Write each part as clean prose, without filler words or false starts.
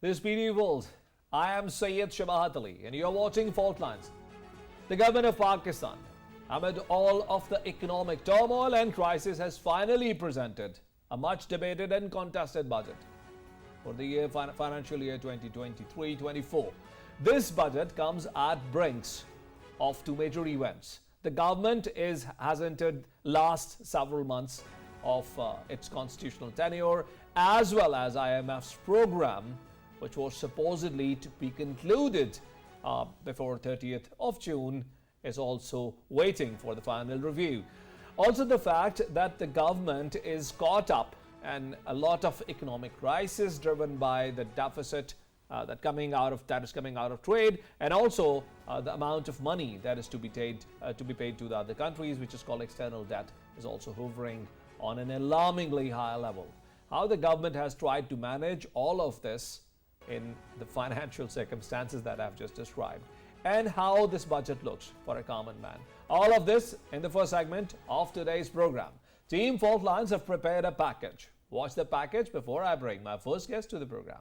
This PD World. I am SYED SHABAHAT and you're watching Fault Lines. The government of Pakistan, amid all of the economic turmoil and crisis, has finally presented a much debated and contested budget for the financial year 2023-24. This budget comes at brinks of two major events. The government has entered last several months of its constitutional tenure, as well as IMF's program, which was supposedly to be concluded before 30th of June, is also waiting for the final review. Also, the fact that the government is caught up in a lot of economic crisis driven by the deficit that is coming out of trade, and also the amount of money that is to be paid to the other countries, which is called external debt, is also hovering on an alarmingly high level. How the government has tried to manage all of this in the financial circumstances that I've just described, and how this budget looks for a common man. All of this in the first segment of today's program. Team Fault Lines have prepared a package. Watch the package before I bring my first guest to the program.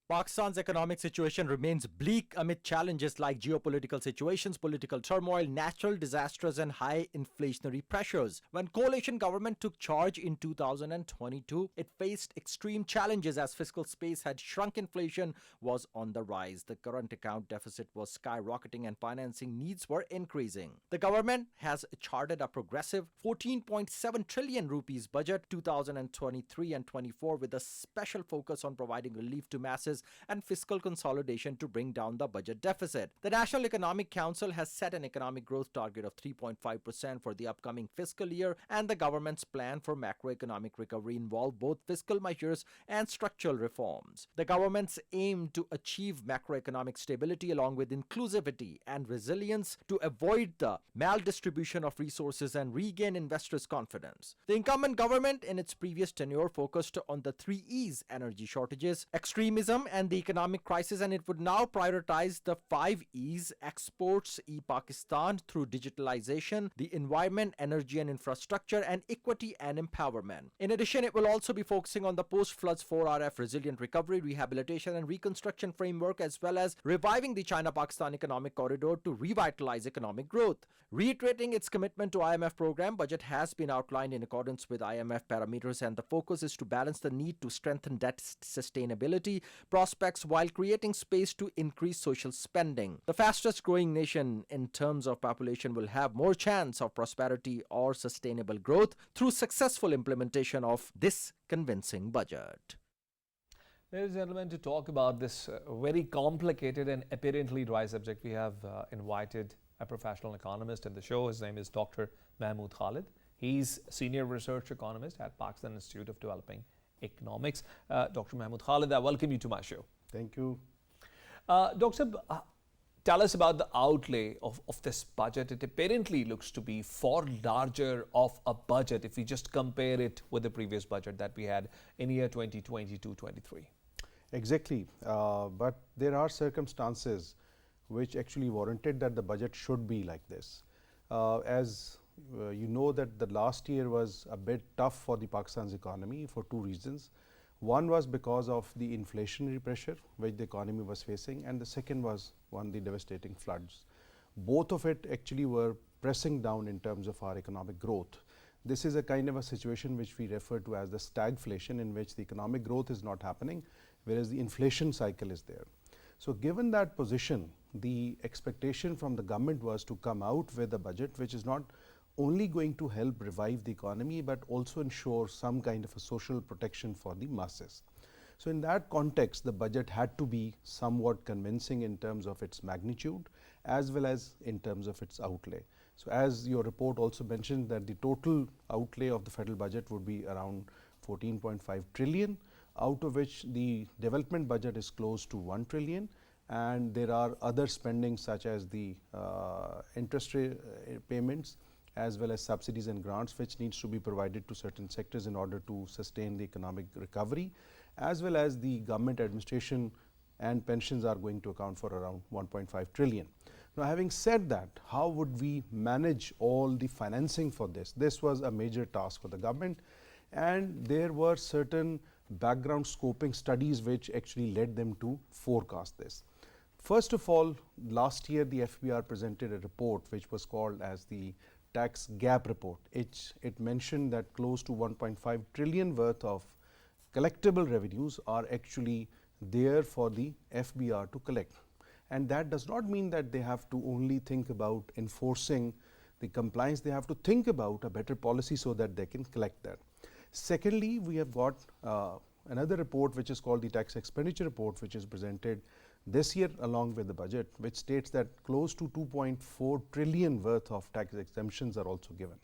Pakistan's economic situation remains bleak amid challenges like geopolitical situations, political turmoil, natural disasters and high inflationary pressures. When coalition government took charge in 2022, it faced extreme challenges as fiscal space had shrunk, inflation was on the rise. The current account deficit was skyrocketing and financing needs were increasing. The government has charted a progressive 14.7 trillion rupees budget 2023 and 24 with a special focus on providing relief to masses and fiscal consolidation to bring down the budget deficit. The National Economic Council has set an economic growth target of 3.5% for the upcoming fiscal year, and the government's plan for macroeconomic recovery involve both fiscal measures and structural reforms. The government's aim to achieve macroeconomic stability along with inclusivity and resilience to avoid the maldistribution of resources and regain investors' confidence. The incumbent government in its previous tenure focused on the 3 E's: energy shortages, extremism, and the economic crisis, and it would now prioritize the 5 E's: exports, e-Pakistan through digitalization, the environment, energy and infrastructure, and equity and empowerment. In addition, it will also be focusing on the post-floods 4RF resilient recovery, rehabilitation and reconstruction framework, as well as reviving the China-Pakistan economic corridor to revitalize economic growth. Reiterating its commitment to IMF program, budget has been outlined in accordance with IMF parameters, and the focus is to balance the need to strengthen debt sustainability prospects while creating space to increase social spending. The fastest growing nation in terms of population will have more chance of prosperity or sustainable growth through successful implementation of this convincing budget. Ladies and gentlemen, to talk about this very complicated and apparently dry subject, we have invited a professional economist in the show. His name is Dr. Mahmood Khalid. He's senior research economist at Pakistan Institute of Developing Economics. Dr. Mahmood Khalid, I welcome you to my show. Thank you. Dr. Tell us about the outlay of this budget. It apparently looks to be far larger of a budget if we just compare it with the previous budget that we had in year 2022-23. Exactly. But there are circumstances which actually warranted that the budget should be like this. As you know that the last year was a bit tough for the Pakistan's economy for 2 reasons. One was because of the inflationary pressure which the economy was facing, and the second was the devastating floods. Both of it actually were pressing down in terms of our economic growth. This is a kind of a situation which we refer to as the stagflation, in which the economic growth is not happening, whereas the inflation cycle is there. So given that position, the expectation from the government was to come out with a budget which is not only going to help revive the economy, but also ensure some kind of a social protection for the masses. So in that context, the budget had to be somewhat convincing in terms of its magnitude as well as in terms of its outlay. So as your report also mentioned, that the total outlay of the federal budget would be around 14.5 trillion, out of which the development budget is close to 1 trillion, and there are other spendings such as the interest payments as well as subsidies and grants which needs to be provided to certain sectors in order to sustain the economic recovery, as well as the government administration and pensions are going to account for around 1.5 trillion. Now, having said that, how would we manage all the financing for this? This was a major task for the government, and there were certain background scoping studies which actually led them to forecast this. First of all, last year the FBR presented a report which was called as the tax gap report. It mentioned that close to 1.5 trillion worth of collectible revenues are actually there for the FBR to collect. And that does not mean that they have to only think about enforcing the compliance, they have to think about a better policy so that they can collect that. Secondly, we have got another report which is called the tax expenditure report, which is presented this year along with the budget, which states that close to 2.4 trillion worth of tax exemptions are also given.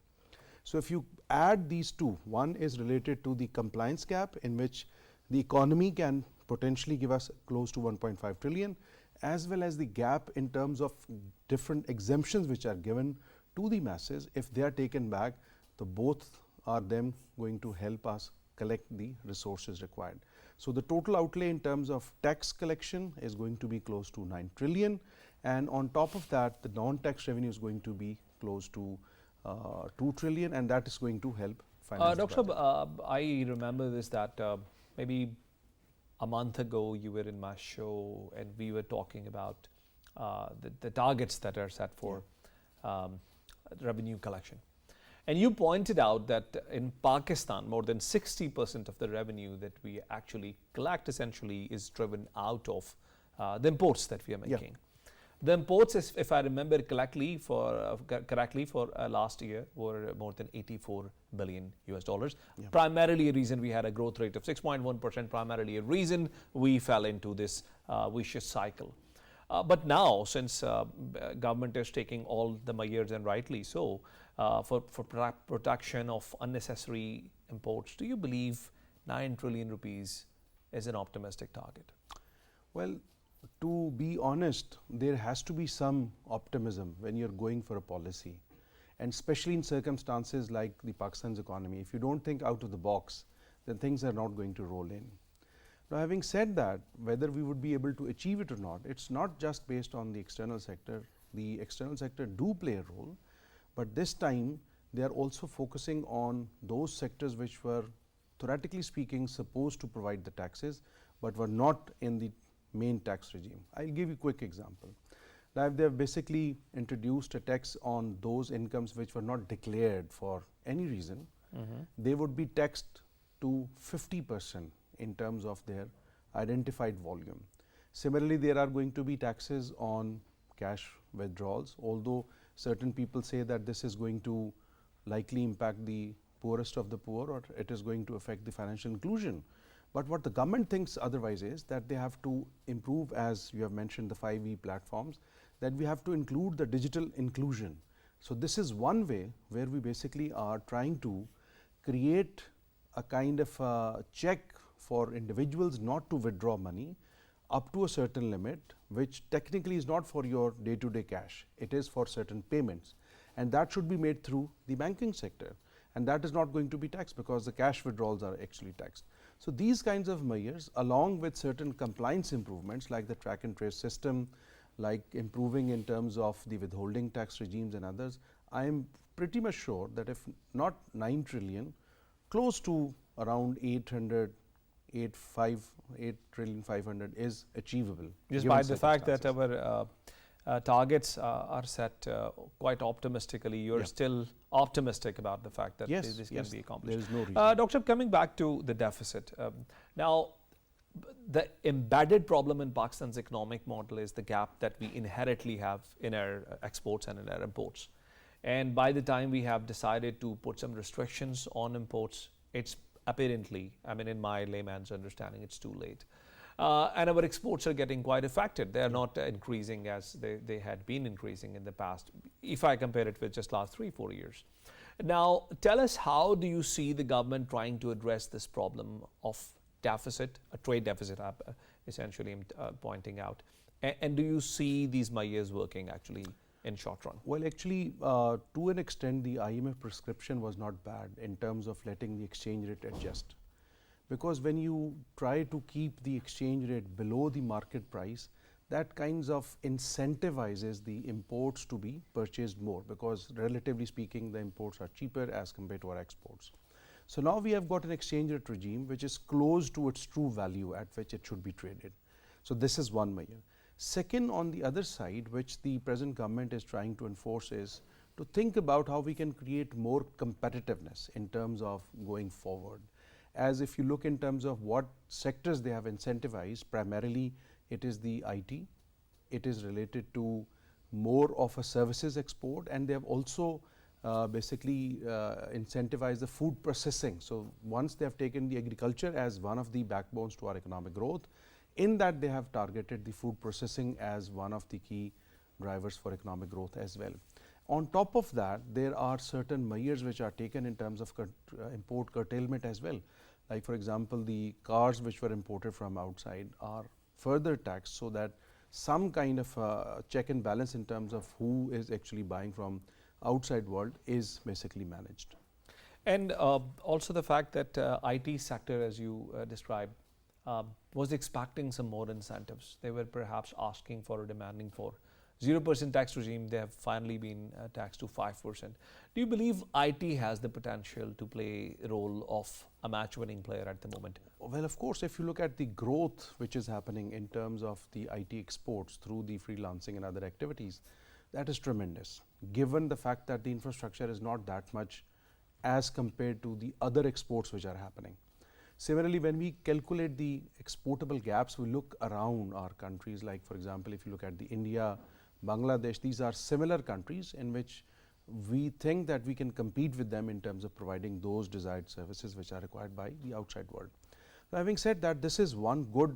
So if you add these two, one is related to the compliance gap in which the economy can potentially give us close to 1.5 trillion, as well as the gap in terms of different exemptions which are given to the masses. If they are taken back, the both are them going to help us collect the resources required. So the total outlay in terms of tax collection is going to be close to 9 trillion, and on top of that the non-tax revenue is going to be close to 2 trillion, and that is going to help finance the Dr. budget. I remember this that maybe a month ago you were in my show and we were talking about the targets that are set for revenue collection. And you pointed out that in Pakistan, more than 60% of the revenue that we actually collect essentially is driven out of the imports that we are making. The imports, if I remember correctly, for last year were more than 84 billion US dollars. Primarily a reason we had a growth rate of 6.1%, primarily a reason we fell into this vicious cycle. But now, since government is taking all the measures, and rightly so, for protection of unnecessary imports, do you believe 9 trillion rupees is an optimistic target? Well, to be honest, there has to be some optimism when you're going for a policy, and especially in circumstances like the Pakistan's economy. If you don't think out of the box, then things are not going to roll in. Now, having said that, whether we would be able to achieve it or not, it's not just based on the external sector. The external sector do play a role, but this time they are also focusing on those sectors which were, theoretically speaking, supposed to provide the taxes, but were not in the main tax regime. I'll give you a quick example. Now, they have basically introduced a tax on those incomes which were not declared for any reason. They would be taxed to 50% in terms of their identified volume. Similarly, there are going to be taxes on cash withdrawals, although certain people say that this is going to likely impact the poorest of the poor, or it is going to affect the financial inclusion. But what the government thinks otherwise is that they have to improve, as you have mentioned, the 5E platforms, that we have to include the digital inclusion. So this is one way where we basically are trying to create a kind of a check for individuals not to withdraw money up to a certain limit, which technically is not for your day-to-day cash. It is for certain payments, and that should be made through the banking sector, and that is not going to be taxed because the cash withdrawals are actually taxed. So these kinds of measures, along with certain compliance improvements like the track and trace system, like improving in terms of the withholding tax regimes and others, I am pretty much sure that if not 9 trillion, close to around 8 trillion 500 is achievable. Despite the fact that our targets are set quite optimistically, you're still optimistic about the fact that this can be accomplished. There is no reason. Doctor, coming back to the deficit, now the embedded problem in Pakistan's economic model is the gap that we inherently have in our exports and in our imports. And by the time we have decided to put some restrictions on imports, it's apparently, I mean, in my layman's understanding, it's too late. And our exports are getting quite affected. They are not increasing as they had been increasing in the past, if I compare it with just last 3-4 years. Now, tell us, how do you see the government trying to address this problem of deficit, a trade deficit, essentially pointing out? And do you see these measures working actually in short run? Well, actually, to an extent, the IMF prescription was not bad in terms of letting the exchange rate adjust. Because when you try to keep the exchange rate below the market price, that kinds of incentivizes the imports to be purchased more, because relatively speaking, the imports are cheaper as compared to our exports. So now we have got an exchange rate regime which is close to its true value at which it should be traded. So this is one measure. Second, on the other side, which the present government is trying to enforce, is to think about how we can create more competitiveness in terms of going forward. As if you look in terms of what sectors they have incentivized, primarily it is the IT, it is related to more of a services export, and they have also basically incentivize the food processing. So once they have taken the agriculture as one of the backbones to our economic growth, in that they have targeted the food processing as one of the key drivers for economic growth as well. On top of that, there are certain measures which are taken in terms of import curtailment as well. Like for example, the cars which were imported from outside are further taxed, so that some kind of check and balance in terms of who is actually buying from outside world is basically managed. And also the fact that IT sector, as you described, was expecting some more incentives. They were perhaps asking for or demanding for 0% tax regime. They have finally been taxed to 5%. Do you believe IT has the potential to play a role of a match-winning player at the moment? Well, of course, if you look at the growth which is happening in terms of the IT exports through the freelancing and other activities, that is tremendous, given the fact that the infrastructure is not that much as compared to the other exports which are happening. Similarly, when we calculate the exportable gaps, we look around our countries, like for example, if you look at the India, Bangladesh, these are similar countries in which we think that we can compete with them in terms of providing those desired services which are required by the outside world. Now, having said that, this is one good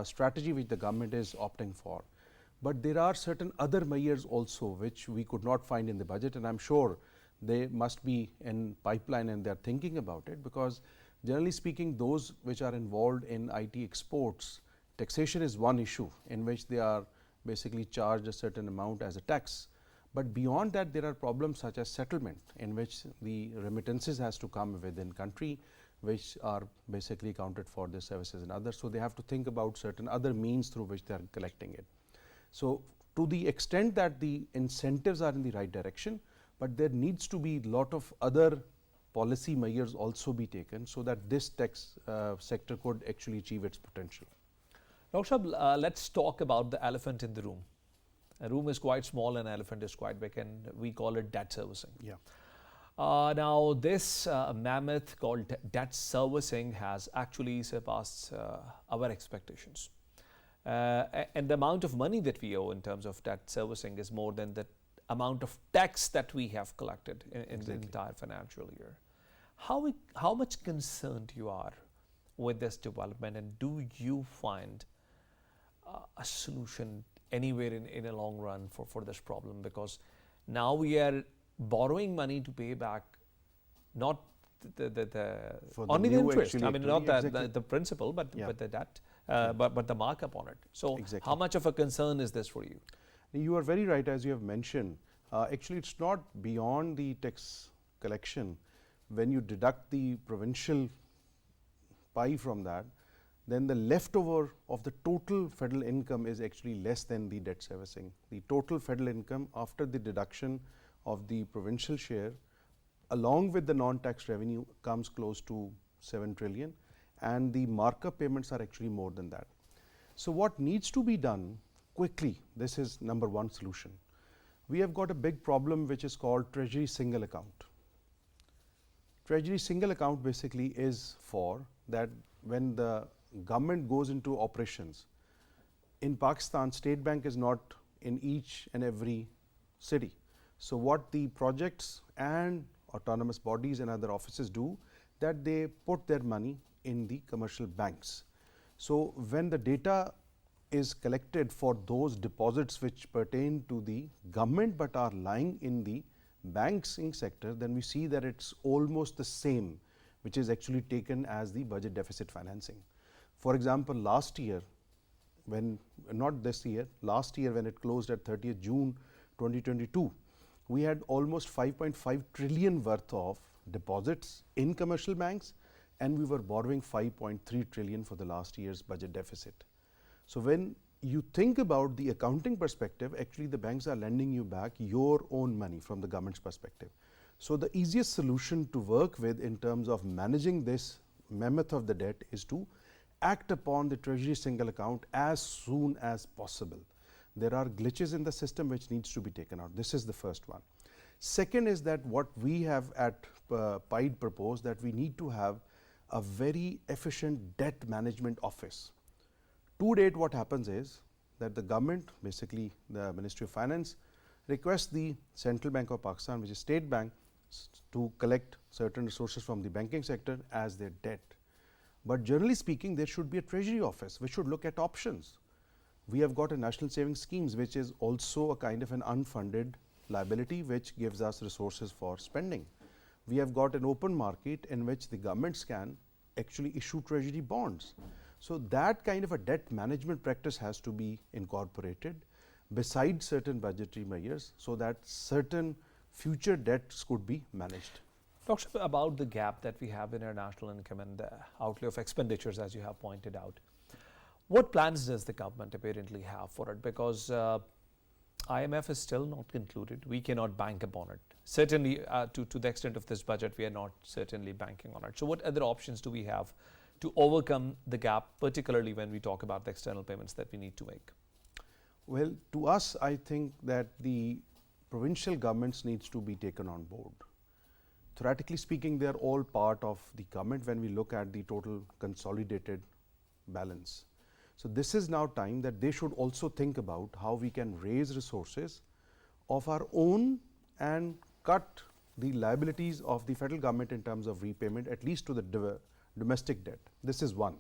strategy which the government is opting for. But there are certain other measures also which we could not find in the budget, and I'm sure they must be in pipeline and they're thinking about it, because generally speaking, those which are involved in IT exports, taxation is one issue in which they are basically charged a certain amount as a tax. But beyond that, there are problems such as settlement, in which the remittances has to come within country, which are basically accounted for the services and others. So they have to think about certain other means through which they are collecting it. So to the extent that the incentives are in the right direction, but there needs to be lot of other policy measures also be taken, so that this tax sector could actually achieve its potential. Dr. Shab, let's talk about the elephant in the room. A room is quite small and elephant is quite big, and we call it debt servicing. Yeah. Now this mammoth called debt servicing has actually surpassed our expectations. And the amount of money that we owe in terms of debt servicing is more than the amount of tax that we have collected in the entire financial year. How much concerned you are with this development, and do you find a solution anywhere in a long run for this problem? Because now we are borrowing money to pay back not only the interest. I mean, not the principal, but the debt, but the markup on it. So how much of a concern is this for you? You are very right, as you have mentioned. Actually, it's not beyond the tax collection. When you deduct the provincial pie from that, then the leftover of the total federal income is actually less than the debt servicing. The total federal income after the deduction of the provincial share, along with the non-tax revenue, comes close to 7 trillion, and the markup payments are actually more than that. So what needs to be done quickly, this is number one solution. We have got a big problem which is called Treasury Single Account. Treasury Single Account basically is for that when the government goes into operations. In Pakistan, State Bank is not in each and every city. So what the projects and autonomous bodies and other offices do, that they put their money in the commercial banks. So when the data is collected for those deposits which pertain to the government but are lying in the banking sector, then we see that it's almost the same, which is actually taken as the budget deficit financing. For example, last year, not this year, last year when it closed at 30th June 2022, we had almost 5.5 trillion worth of deposits in commercial banks, and we were borrowing 5.3 trillion for the last year's budget deficit. So when you think about the accounting perspective, actually the banks are lending you back your own money from the government's perspective. So the easiest solution to work with in terms of managing this mammoth of the debt is to act upon the treasury single account as soon as possible. There are glitches in the system which needs to be taken out. This is the first one. Second is that what we have at PIDE proposed, that we need to have a very efficient debt management office. To date, what happens is that the government, basically the Ministry of Finance, requests the Central Bank of Pakistan, which is State Bank, to collect certain resources from the banking sector as their debt. But generally speaking, there should be a treasury office which should look at options. We have got a national savings schemes which is also a kind of an unfunded liability which gives us resources for spending. We have got an open market in which the governments can actually issue treasury bonds. So that kind of a debt management practice has to be incorporated besides certain budgetary measures so that certain future debts could be managed. Dr. Shah, about the gap that we have in our national income and the outlay of expenditures, as you have pointed out, what plans does the government apparently have for it? Because IMF is still not concluded. We cannot bank upon it. Certainly, to the extent of this budget, we are not certainly banking on it. So what other options do we have to overcome the gap, particularly when we talk about the external payments that we need to make? Well, to us, I think that the provincial governments needs to be taken on board. Theoretically speaking, they are all part of the government when we look at the total consolidated balance. So this is now time that they should also think about how we can raise resources of our own and cut the liabilities of the federal government in terms of repayment, at least to the domestic debt. This is one.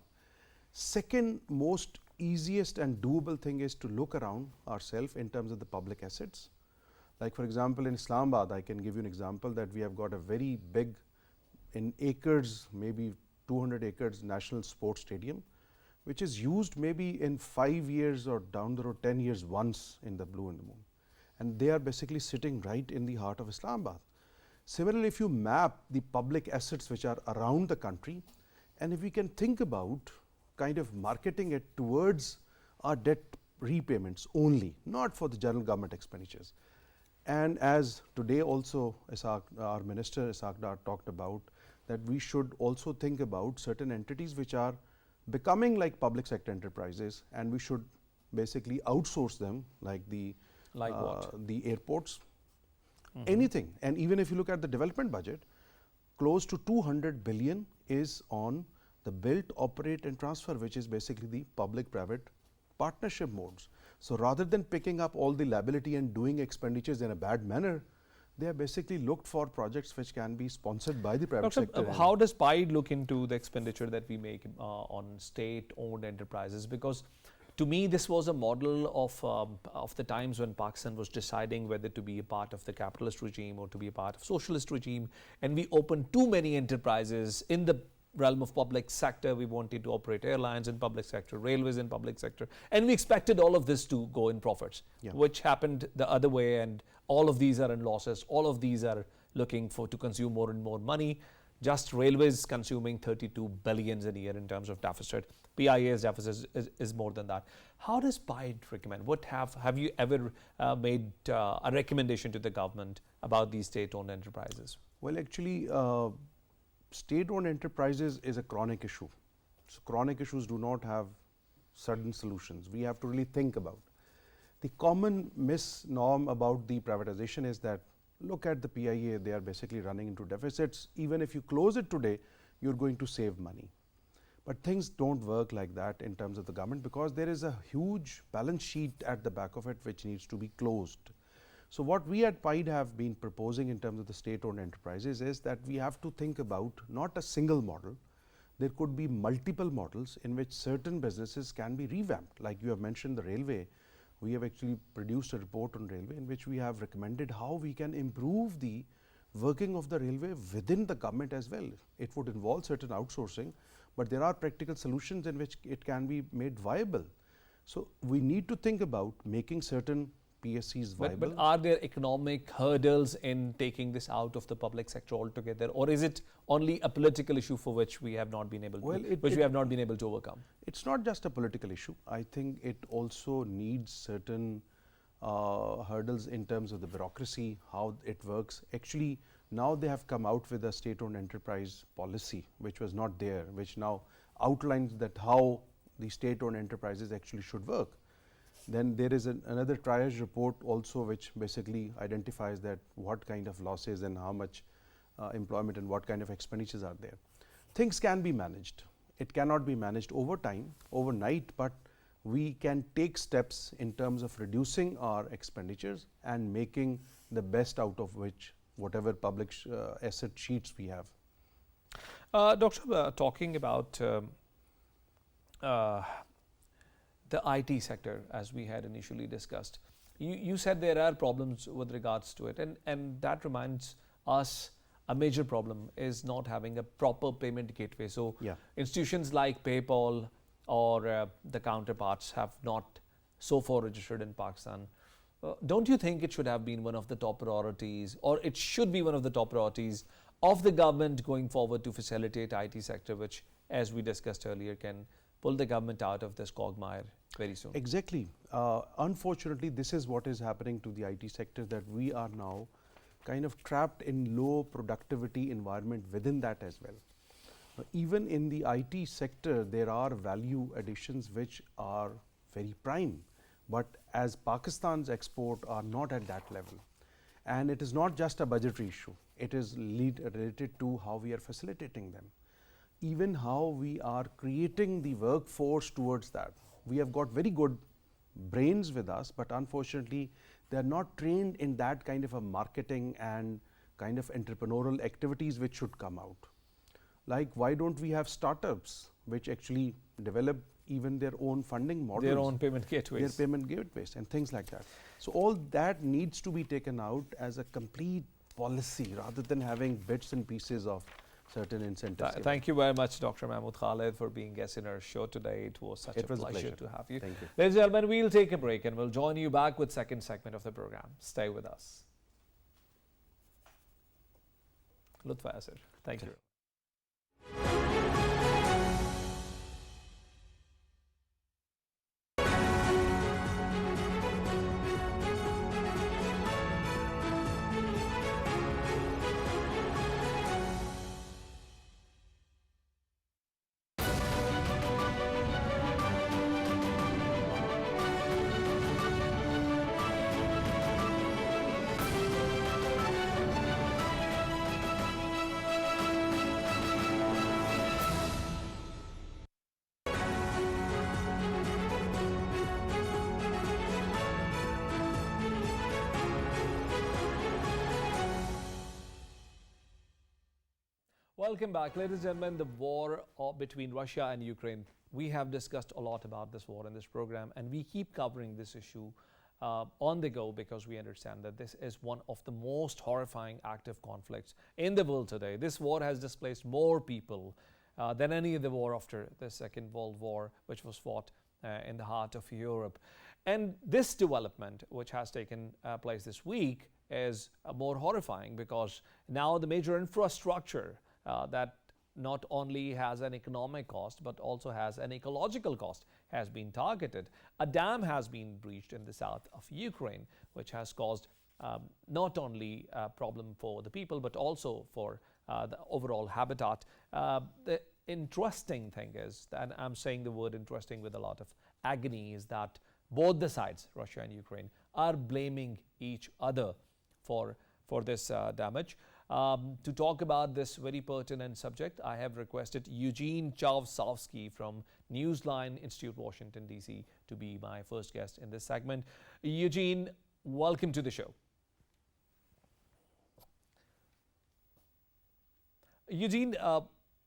Second most easiest and doable thing is to look around ourselves in terms of the public assets. Like for example, in Islamabad, I can give you an example that we have got a very big, in acres, maybe 200 acres national sports stadium, which is used maybe in 5 years or down the road 10 years once in the blue and the moon. And they are basically sitting right in the heart of Islamabad. Similarly, if you map the public assets which are around the country, and if we can think about kind of marketing it towards our debt repayments only, not for the general government expenditures. And as today also our Minister Ishaq Dar talked about, that we should also think about certain entities which are becoming like public sector enterprises, and we should basically outsource them, like the the airports, anything. And even if you look at the development budget, close to 200 billion is on the build, operate and transfer, which is basically the public-private partnership modes. So rather than picking up all the liability and doing expenditures in a bad manner, they are basically looked for projects which can be sponsored by the private sector. How does PIDE look into the expenditure that we make on state-owned enterprises? Because to me, this was a model of the times when Pakistan was deciding whether to be a part of the capitalist regime or to be a part of socialist regime, and we opened too many enterprises in the realm of public sector. We wanted to operate airlines in public sector, railways in public sector, and we expected all of this to go in profits, which happened the other way, and all of these are in losses. All of these are looking to consume more and more money. Just railways consuming 32 billions a year in terms of deficit. PIA's deficit is more than that. How does PIDE recommend? What have you ever made a recommendation to the government about these state-owned enterprises? Well, actually, state-owned enterprises is a chronic issue. So chronic issues do not have sudden solutions. We have to really think about. The common misnorm about the privatization is that look at the PIA, they are basically running into deficits. Even if you close it today, you're going to save money. But things don't work like that in terms of the government, because there is a huge balance sheet at the back of it which needs to be closed. So what we at PIDE have been proposing in terms of the state-owned enterprises is that we have to think about not a single model. There could be multiple models in which certain businesses can be revamped. Like you have mentioned the railway, we have actually produced a report on railway in which we have recommended how we can improve the working of the railway within the government as well. It would involve certain outsourcing, but there are practical solutions in which it can be made viable. So we need to think about making certain PSCs viable. But are there economic hurdles in taking this out of the public sector altogether, or is it only a political issue for which we have not been able to, we have not been able to overcome? It's not just a political issue. I think it also needs certain hurdles in terms of the bureaucracy, how it works. Actually, now they have come out with a state-owned enterprise policy, which was not there, which now outlines that how the state-owned enterprises actually should work. Then there is another triage report also, which basically identifies that what kind of losses and how much employment and what kind of expenditures are there. Things can be managed. It cannot be managed over time, overnight, but we can take steps in terms of reducing our expenditures and making the best out of which whatever public asset sheets we have. Doctor, talking about the IT sector, as we had initially discussed, you said there are problems with regards to it, and that reminds us a major problem is not having a proper payment gateway. So institutions like PayPal or the counterparts have not so far registered in Pakistan. Don't you think it should have been one of the top priorities, or it should be one of the top priorities of the government going forward to facilitate IT sector, which, as we discussed earlier, can pull the government out of this quagmire very soon? Exactly. Unfortunately, this is what is happening to the IT sector, that we are now kind of trapped in low productivity environment within that as well. Even in the IT sector, there are value additions which are very prime, but as Pakistan's export are not at that level. And it is not just a budgetary issue, it is related to how we are facilitating them. Even how we are creating the workforce towards that. We have got very good brains with us, but unfortunately they are not trained in that kind of a marketing and kind of entrepreneurial activities which should come out. Like, why don't we have startups which actually develop even their own funding models, their own payment gateways, and things like that. So all that needs to be taken out as a complete policy rather than having bits and pieces of certain incentives. Thank you very much, Dr. Mahmood Khalid, for being guest in our show today. It was such a pleasure to have you. Thank you. Ladies and gentlemen, we'll take a break and we'll join you back with second segment of the program. Stay with us. Lutfa Asir. Thank you. Welcome back, ladies and gentlemen. The war between Russia and Ukraine. We have discussed a lot about this war in this program, and we keep covering this issue on the go because we understand that this is one of the most horrifying active conflicts in the world today. This war has displaced more people than any other war after the Second World War, which was fought in the heart of Europe. And this development, which has taken place this week, is more horrifying because now the major infrastructure that not only has an economic cost but also has an ecological cost has been targeted. A dam has been breached in the south of Ukraine, which has caused not only a problem for the people but also for the overall habitat. The interesting thing is, and I'm saying the word interesting with a lot of agony, is that both the sides, Russia and Ukraine, are blaming each other for this damage. To talk about this very pertinent subject, I have requested Eugene Chavsovsky from Newsline Institute, Washington, D.C. to be my first guest in this segment. Eugene, welcome to the show. Eugene,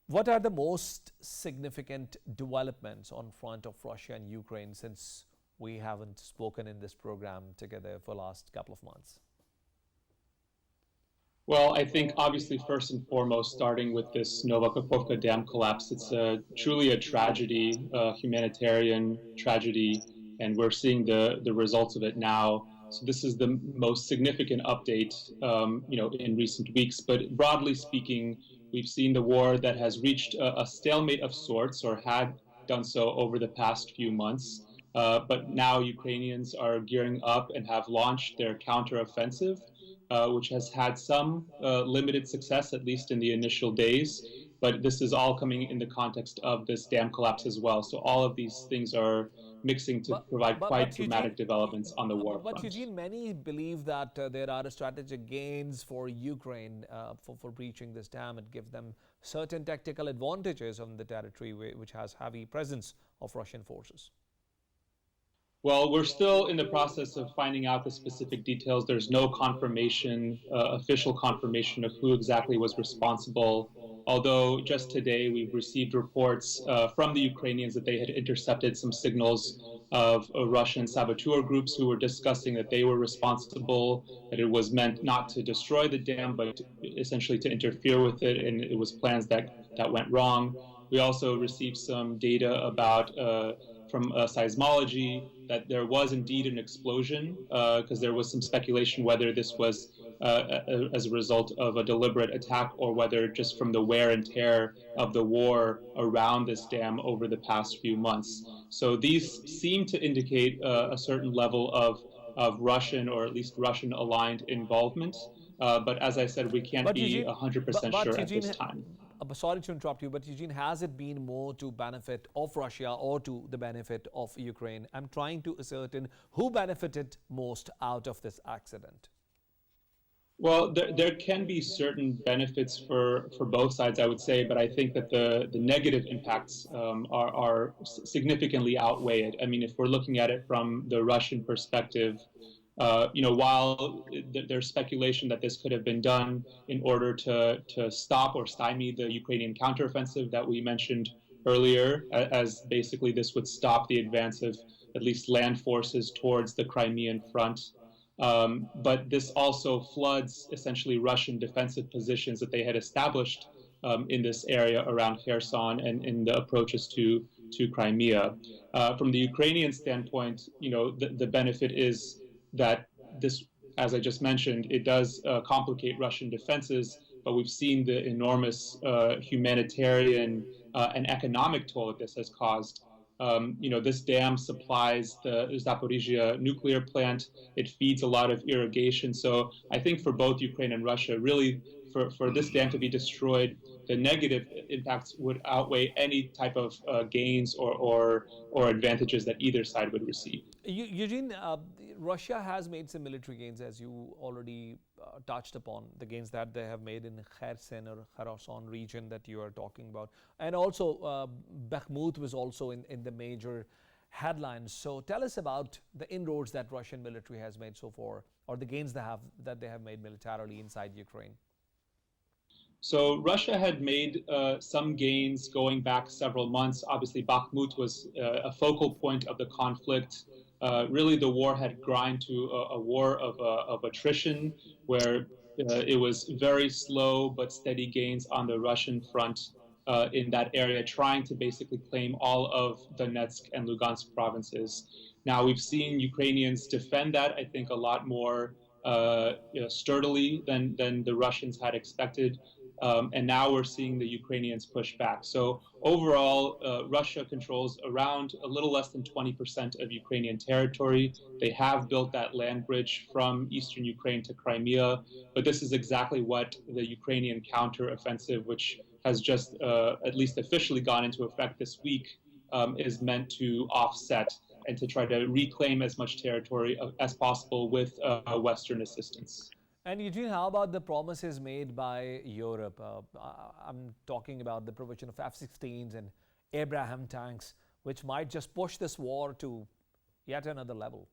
what are the most significant developments on front of Russia and Ukraine since we haven't spoken in this program together for the last couple of months? Well, I think obviously first and foremost, starting with this Novakhovka Dam collapse, it's truly a tragedy, a humanitarian tragedy, and we're seeing the results of it now. So this is the most significant update, in recent weeks. But broadly speaking, we've seen the war that has reached a stalemate of sorts, or had done so over the past few months. But now Ukrainians are gearing up and have launched their counteroffensive, which has had some limited success, at least in the initial days. But this is all coming in the context of this dam collapse as well. So all of these things are mixing to provide quite dramatic developments on the war but front. Eugene, many believe that there are strategic gains for Ukraine for breaching this dam. It gives them certain tactical advantages on the territory which has heavy presence of Russian forces. Well, we're still in the process of finding out the specific details. There's no confirmation, official confirmation of who exactly was responsible. Although just today we've received reports from the Ukrainians that they had intercepted some signals of Russian saboteur groups who were discussing that they were responsible, that it was meant not to destroy the dam, but essentially to interfere with it, and it was plans that went wrong. We also received some data about from seismology that there was indeed an explosion, because there was some speculation whether this was as a result of a deliberate attack or whether just from the wear and tear of the war around this dam over the past few months. So these seem to indicate a certain level of Russian, or at least Russian-aligned involvement. But as I said, we can't be 100% sure at this time. Sorry to interrupt you, but Eugene, has it been more to benefit of Russia or to the benefit of Ukraine? I'm trying to ascertain who benefited most out of this accident. Well, there can be certain benefits for both sides, I would say, but I think that the negative impacts are significantly outweighed. I mean, if we're looking at it from the Russian perspective, while there's speculation that this could have been done in order to stop or stymie the Ukrainian counteroffensive that we mentioned earlier, as basically this would stop the advance of at least land forces towards the Crimean front. But this also floods essentially Russian defensive positions that they had established in this area around Kherson and in the approaches to Crimea. From the Ukrainian standpoint, the benefit is that this, as I just mentioned, it does complicate Russian defenses, but we've seen the enormous humanitarian and economic toll that this has caused. This dam supplies the Zaporizhia nuclear plant. It feeds a lot of irrigation. So I think for both Ukraine and Russia, really, for this dam to be destroyed, the negative impacts would outweigh any type of gains or advantages that either side would receive. Eugene, Russia has made some military gains, as you already touched upon, the gains that they have made in Kherson or Kherson region that you are talking about. And also Bakhmut was also in the major headlines. So tell us about the inroads that Russian military has made so far, or the gains that they have made militarily inside Ukraine. So Russia had made some gains going back several months. Obviously, Bakhmut was a focal point of the conflict. Really, the war had ground to a war of attrition, where it was very slow but steady gains on the Russian front in that area, trying to basically claim all of Donetsk and Lugansk provinces. Now, we've seen Ukrainians defend that, I think, a lot more sturdily than the Russians had expected. And now we're seeing the Ukrainians push back. So overall, Russia controls around a little less than 20% of Ukrainian territory. They have built that land bridge from eastern Ukraine to Crimea, but this is exactly what the Ukrainian counteroffensive, which has just at least officially gone into effect this week, is meant to offset and to try to reclaim as much territory as possible with Western assistance. And Eugene, how about the promises made by Europe? I'm talking about the provision of F-16s and Abraham tanks, which might just push this war to yet another level.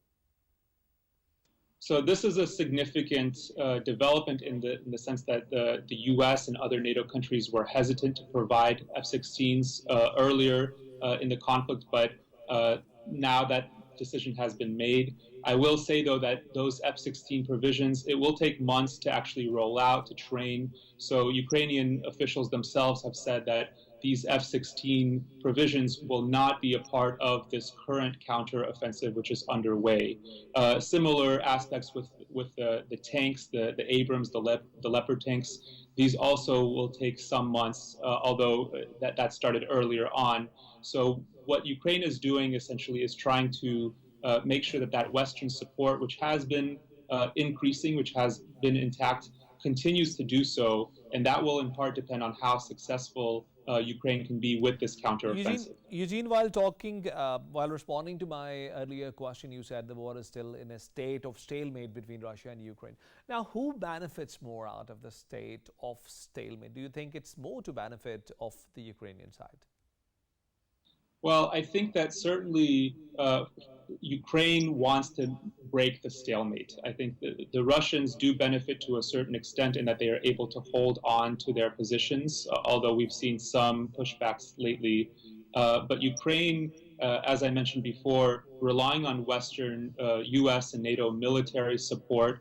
So this is a significant development in the sense that the U.S. and other NATO countries were hesitant to provide F-16s earlier in the conflict, but now that decision has been made. I will say, though, that those F-16 provisions, it will take months to actually roll out, to train. So Ukrainian officials themselves have said that these F-16 provisions will not be a part of this current counteroffensive, which is underway. Similar aspects with with the tanks, the Abrams, the Leopard tanks. These also will take some months, although that started earlier on. So what Ukraine is doing essentially is trying to make sure that that Western support, which has been increasing, which has been intact, continues to do so, and that will in part depend on how successful Ukraine can be with this counteroffensive. Eugene, while responding to my earlier question, you said the war is still in a state of stalemate between Russia and Ukraine. Now, who benefits more out of the state of stalemate? Do you think it's more to benefit of the Ukrainian side? Well, I think that certainly Ukraine wants to break the stalemate. I think the Russians do benefit to a certain extent in that they are able to hold on to their positions, although we've seen some pushbacks lately. But Ukraine, as I mentioned before, relying on Western US and NATO military support,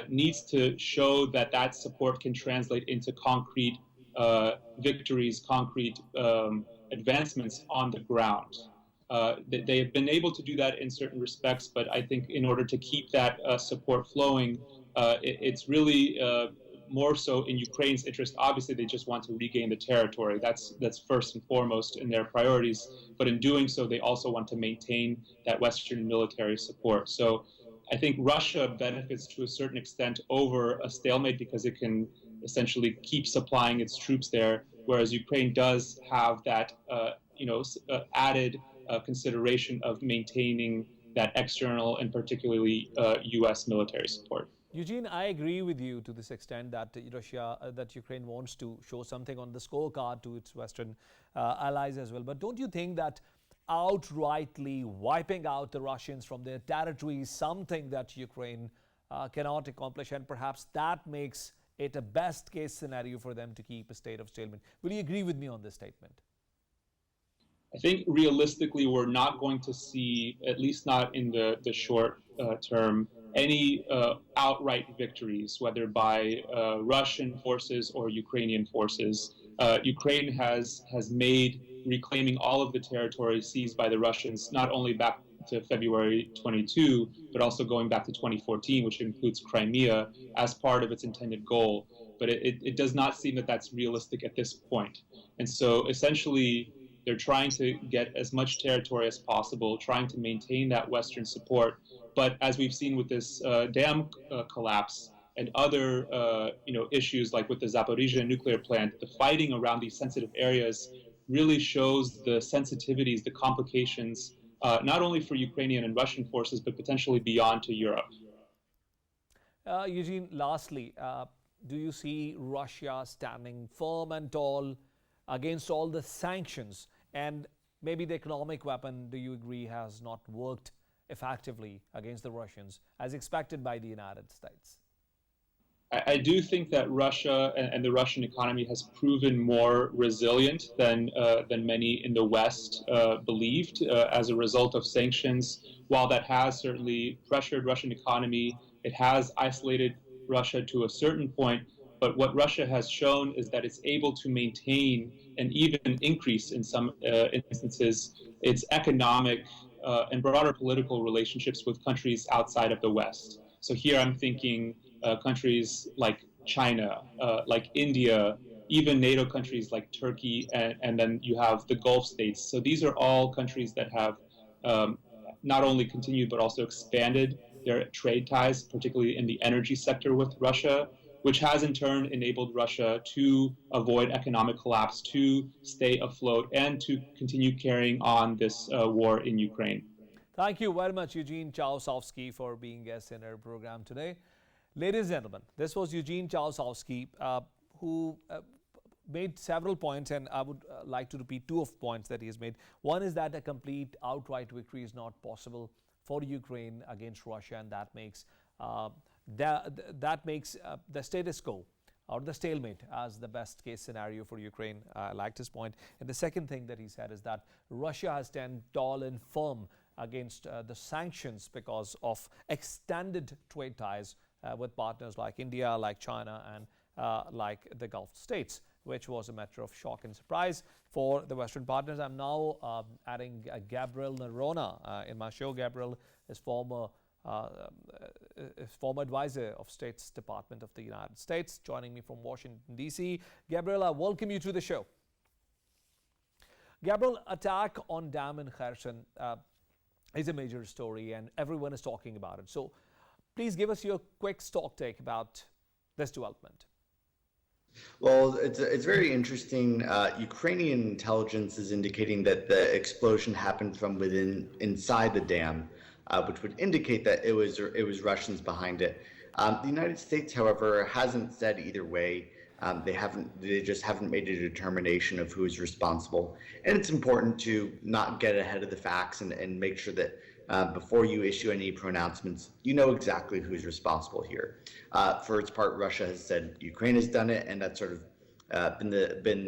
needs to show that that support can translate into concrete victories, concrete advancements on the ground. They have been able to do that in certain respects, but I think in order to keep that support flowing, it's really more so in Ukraine's interest. Obviously, they just want to regain the territory. That's first and foremost in their priorities. But in doing so, they also want to maintain that Western military support. So I think Russia benefits to a certain extent over a stalemate because it can essentially keep supplying its troops there, whereas Ukraine does have that added consideration of maintaining that external and particularly U.S. military support. Eugene, I agree with you to this extent that that Ukraine wants to show something on the scorecard to its Western allies as well. But don't you think that outrightly wiping out the Russians from their territory is something that Ukraine cannot accomplish, and perhaps that makes it a best case scenario for them to keep a state of stalemate? Will you agree with me on this statement? I think realistically, we're not going to see, at least not in the short term, any outright victories, whether by Russian forces or Ukrainian forces. Ukraine has made reclaiming all of the territory seized by the Russians, not only back to February 22, but also going back to 2014, which includes Crimea, as part of its intended goal. But it does not seem that that's realistic at this point. And so essentially, they're trying to get as much territory as possible, trying to maintain that Western support. But as we've seen with this dam collapse and other issues like with the Zaporizhzhia nuclear plant, the fighting around these sensitive areas really shows the sensitivities, the complications, not only for Ukrainian and Russian forces, but potentially beyond to Europe. Eugene, lastly, do you see Russia standing firm and tall against all the sanctions? And maybe the economic weapon, do you agree, has not worked effectively against the Russians as expected by the United States? I do think that Russia and the Russian economy has proven more resilient than many in the West believed as a result of sanctions. While that has certainly pressured Russian economy, it has isolated Russia to a certain point. But what Russia has shown is that it's able to maintain and even increase in some instances its economic and broader political relationships with countries outside of the West. So here I'm thinking countries like China, like India, even NATO countries like Turkey, and then you have the Gulf states. So these are all countries that have not only continued but also expanded their trade ties, particularly in the energy sector with Russia, which has in turn enabled Russia to avoid economic collapse, to stay afloat, and to continue carrying on this war in Ukraine. Thank you very much, Eugene Chałusowski, for being guest in our program today. Ladies and gentlemen, this was Eugene Chałusowski, who made several points, and I would like to repeat two of points that he has made. One is that a complete outright victory is not possible for Ukraine against Russia, and that makes the status quo or the stalemate as the best case scenario for Ukraine. I liked his point. And the second thing that he said is that Russia has stand tall and firm against the sanctions because of extended trade ties with partners like India, like China, and like the Gulf states, which was a matter of shock and surprise for the Western partners. I'm now adding Gabriel Nerona in my show. Gabriel is former former advisor of State's Department of the United States, joining me from Washington, D.C. Gabriel, I welcome you to the show. Gabriel, attack on dam in Kherson is a major story and everyone is talking about it. So please give us your quick stock take about this development. Well, it's very interesting. Ukrainian intelligence is indicating that the explosion happened from inside the dam, which would indicate that it was Russians behind it. The United States, however, hasn't said either way. They just haven't made a determination of who is responsible. And it's important to not get ahead of the facts and make sure that before you issue any pronouncements, you know exactly who's responsible here. For its part, Russia has said Ukraine has done it, and that's sort of been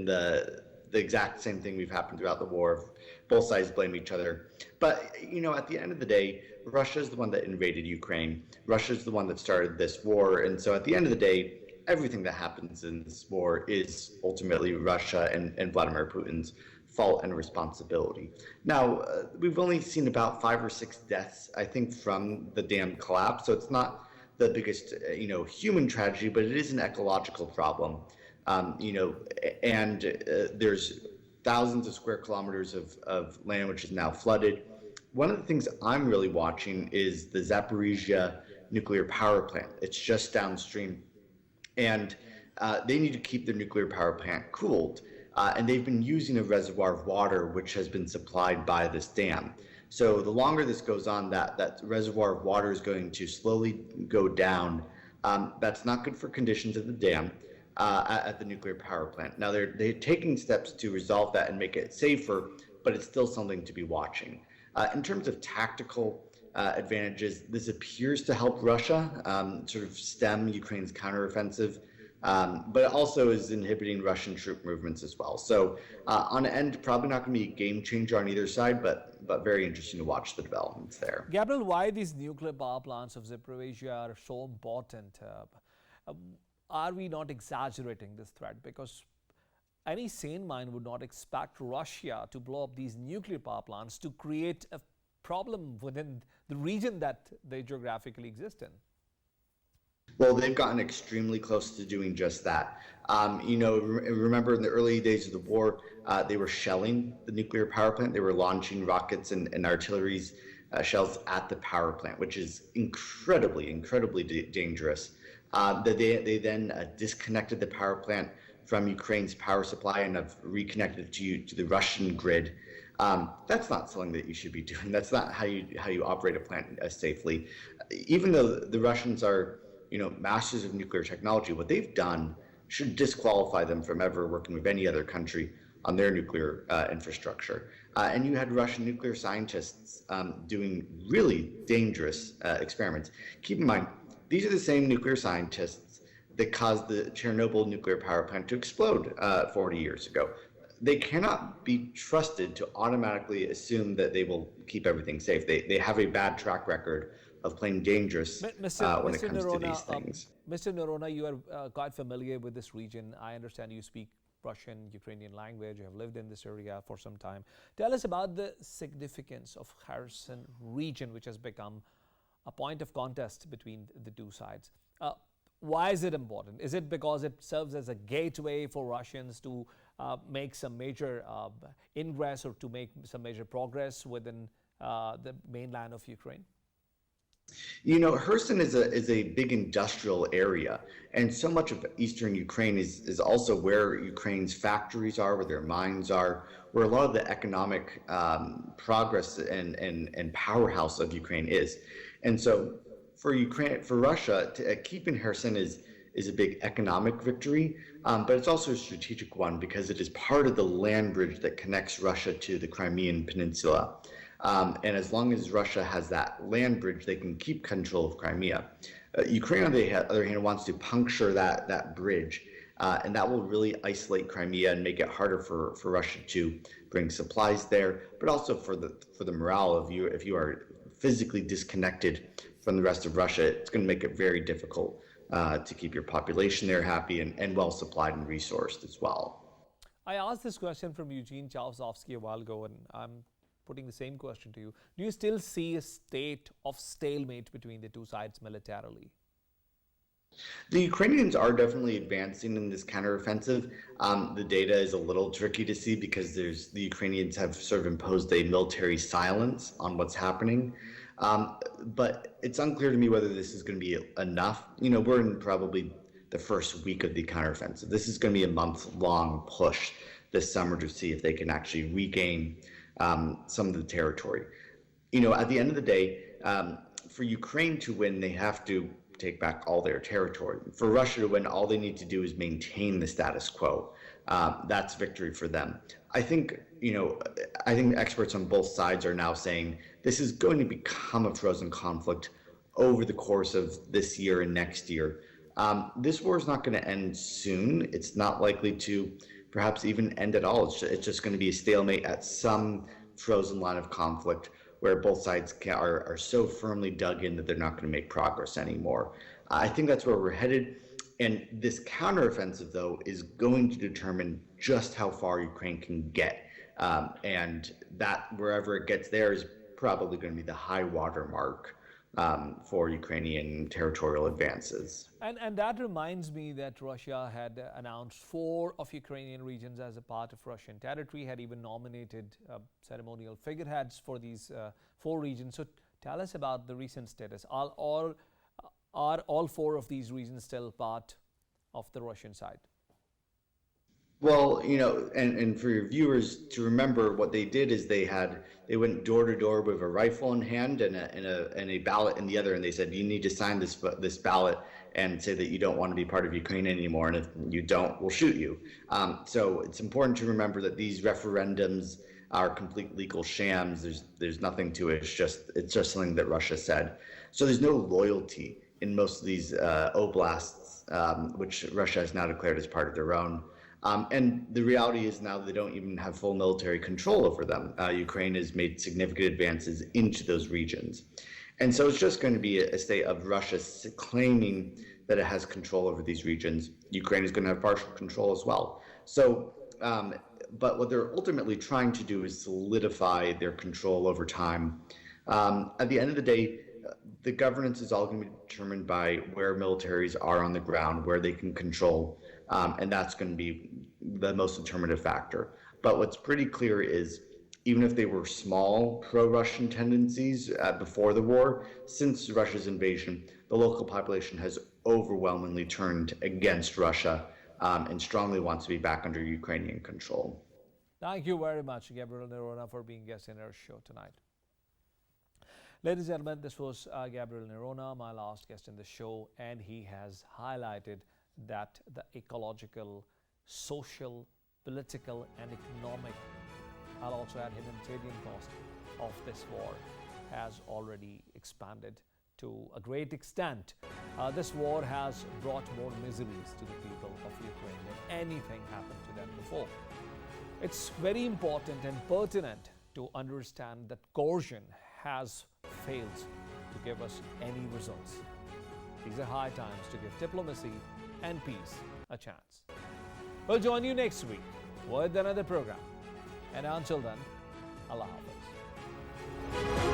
the exact same thing we've happened throughout the war. Both sides blame each other. But, at the end of the day, Russia is the one that invaded Ukraine. Russia is the one that started this war. And so at the end of the day, everything that happens in this war is ultimately Russia and Vladimir Putin's fault and responsibility. Now, we've only seen about 5 or 6 deaths, I think, from the dam collapse. So it's not the biggest, human tragedy, but it is an ecological problem. There's thousands of square kilometers of land which is now flooded. One of the things I'm really watching is the Zaporizhia nuclear power plant. It's just downstream. And they need to keep their nuclear power plant cooled. And they've been using a reservoir of water which has been supplied by this dam. So the longer this goes on, that reservoir of water is going to slowly go down. That's not good for conditions at the dam, at the nuclear power plant. Now they're taking steps to resolve that and make it safer, but it's still something to be watching. In terms of tactical advantages, this appears to help Russia sort of stem Ukraine's counteroffensive, but it also is inhibiting Russian troop movements as well. So on the end, probably not going to be a game changer on either side, but very interesting to watch the developments there. Gabriel, why these nuclear power plants of Zaporizhia are so important? Are we not exaggerating this threat? Because any sane mind would not expect Russia to blow up these nuclear power plants to create a problem within the region that they geographically exist in. Well, they've gotten extremely close to doing just that. Remember in the early days of the war, they were shelling the nuclear power plant. They were launching rockets and artillery shells at the power plant, which is incredibly dangerous. They then disconnected the power plant from Ukraine's power supply and have reconnected it to the Russian grid. That's not something that you should be doing. That's not how you operate a plant safely. Even though the Russians are, masters of nuclear technology, what they've done should disqualify them from ever working with any other country on their nuclear infrastructure. And you had Russian nuclear scientists doing really dangerous experiments. Keep in mind, these are the same nuclear scientists that caused the Chernobyl nuclear power plant to explode 40 years ago. They cannot be trusted to automatically assume that they will keep everything safe. They have a bad track record of playing dangerous when it comes to these things. Mr. Norona, you are quite familiar with this region. I understand you speak Russian, Ukrainian language. You have lived in this area for some time. Tell us about the significance of Kherson region, which has become a point of contest between the two sides. Why is it important? Is it because it serves as a gateway for Russians to make some major ingress or to make some major progress within the mainland of Ukraine? Kherson is a big industrial area, and so much of eastern Ukraine is also where Ukraine's factories are, where their mines are, where a lot of the economic progress and powerhouse of Ukraine is. And so for Russia, keeping Kherson is a big economic victory, but it's also a strategic one because it is part of the land bridge that connects Russia to the Crimean Peninsula. And as long as Russia has that land bridge, they can keep control of Crimea. Ukraine, on the other hand, wants to puncture that bridge, and that will really isolate Crimea and make it harder for Russia to bring supplies there, but also for the morale of you. If you are physically disconnected from the rest of Russia, it's going to make it very difficult to keep your population there happy and well supplied and resourced as well. I asked this question from Eugene Chausovsky a while ago, and I'm putting the same question to you. Do you still see a state of stalemate between the two sides militarily? The Ukrainians are definitely advancing in this counteroffensive. The data is a little tricky to see because the Ukrainians have sort of imposed a military silence on what's happening. But it's unclear to me whether this is going to be enough. We're in probably the first week of the counteroffensive. This is going to be a month-long push this summer to see if they can actually regain some of the territory. At the end of the day, for Ukraine to win, they have to take back all their territory. For Russia to win, all they need to do is maintain the status quo. That's victory for them. I think experts on both sides are now saying this is going to become a frozen conflict over the course of this year and next year. This war is not going to end soon. It's not likely to perhaps even end at all. It's just going to be a stalemate at some frozen line of conflict where both sides are so firmly dug in that they're not going to make progress anymore. I think that's where we're headed. And this counteroffensive, though, is going to determine just how far Ukraine can get. And that wherever it gets there is probably going to be the high water mark for Ukrainian territorial advances. And that reminds me that Russia had announced 4 of Ukrainian regions as a part of Russian territory, had even nominated ceremonial figureheads for these 4 regions. So tell us about the recent status. Are all 4 of these regions still part of the Russian side? Well, and for your viewers to remember, what they did is they went door to door with a rifle in hand and a ballot in the other, and they said, you need to sign this ballot and say that you don't want to be part of Ukraine anymore, and if you don't, we'll shoot you. So it's important to remember that these referendums are complete legal shams. There's nothing to it. It's just something that Russia said. So there's no loyalty in most of these oblasts, which Russia has now declared as part of their own. And the reality is now they don't even have full military control over them. Ukraine has made significant advances into those regions. And so it's just going to be a state of Russia claiming that it has control over these regions. Ukraine is going to have partial control as well. So, but what they're ultimately trying to do is solidify their control over time. At the end of the day, the governance is all going to be determined by where militaries are on the ground, where they can control, and that's going to be the most determinative factor. But what's pretty clear is even if they were small pro-Russian tendencies before the war, since Russia's invasion, the local population has overwhelmingly turned against Russia and strongly wants to be back under Ukrainian control. Thank you very much, Gabriel Nerona, for being guest in our show tonight. Ladies and gentlemen, this was Gabriel Nerona, my last guest in the show, and he has highlighted that the ecological, social, political, and economic, I'll also add humanitarian cost of this war has already expanded to a great extent. This war has brought more miseries to the people of Ukraine than anything happened to them before. It's very important and pertinent to understand that coercion has failed to give us any results. These are high times to give diplomacy and peace a chance. We'll join you next week with another program. And until then, Allah Hafiz.